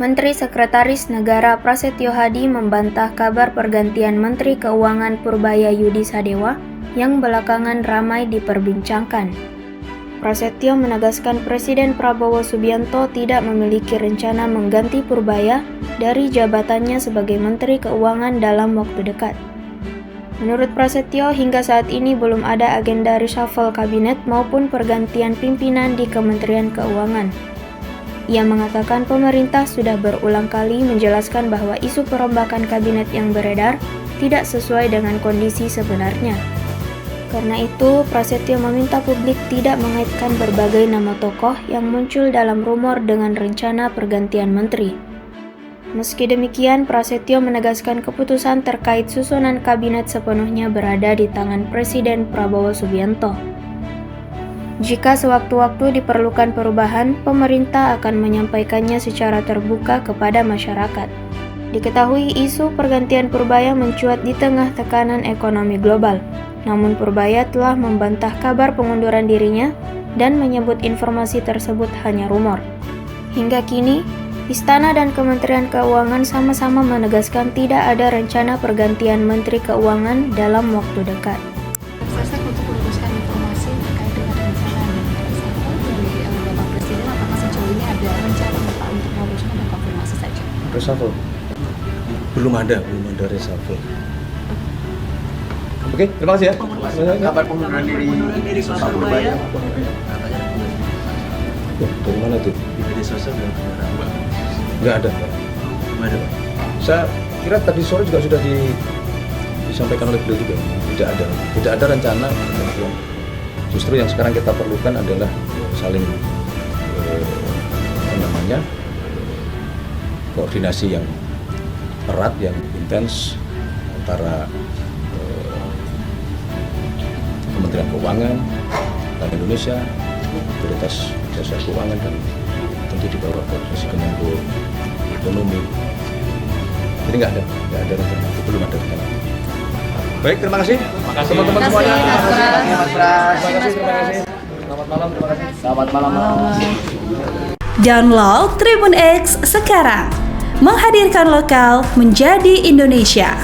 Menteri Sekretaris Negara Prasetyo Hadi membantah kabar pergantian Menteri Keuangan Purbaya Yudi Sadewa yang belakangan ramai diperbincangkan. Prasetyo menegaskan Presiden Prabowo Subianto tidak memiliki rencana mengganti Purbaya dari jabatannya sebagai Menteri Keuangan dalam waktu dekat. Menurut Prasetyo, hingga saat ini belum ada agenda reshuffle kabinet maupun pergantian pimpinan di Kementerian Keuangan. Ia mengatakan pemerintah sudah berulang kali menjelaskan bahwa isu perombakan kabinet yang beredar tidak sesuai dengan kondisi sebenarnya. Karena itu, Prasetyo meminta publik tidak mengaitkan berbagai nama tokoh yang muncul dalam rumor dengan rencana pergantian menteri. Meski demikian, Prasetyo menegaskan keputusan terkait susunan kabinet sepenuhnya berada di tangan Presiden Prabowo Subianto. Jika sewaktu-waktu diperlukan perubahan, pemerintah akan menyampaikannya secara terbuka kepada masyarakat. Diketahui isu pergantian Purbaya mencuat di tengah tekanan ekonomi global. Namun Purbaya telah membantah kabar pengunduran dirinya dan menyebut informasi tersebut hanya rumor. Hingga kini, Istana dan Kementerian Keuangan sama-sama menegaskan tidak ada rencana pergantian Menteri Keuangan dalam waktu dekat. Saya untuk meluruskan informasi terkait dengan rencana dari Bapak Presiden, apakah sejauh ini ada rencana Bapak untuk meluruskan dan konfirmasi saja? Reshuffle? Belum ada reshuffle. Oke, terima kasih ya. Kabar pengunduran diri Pak Purbaya. Dari mana tuh? Di media sosial dan Mbak. Nggak ada. Gimana Pak? Saya kira tadi sore juga sudah disampaikan oleh beliau juga. Tidak ada rencana. Justru yang sekarang kita perlukan adalah saling koordinasi yang erat, yang intens antara Kementerian Keuangan, Bank Indonesia, Otoritas Jasa Keuangan, dan tentu di bawah koordinasi Kemenko Ekonomi. Jadi nggak ada rencana, belum ada rencana. Baik, terima kasih. Teman-teman semuanya. Terima kasih. Selamat malam, terima kasih. Selamat malam. Download Tribun X sekarang, menghadirkan lokal menjadi Indonesia.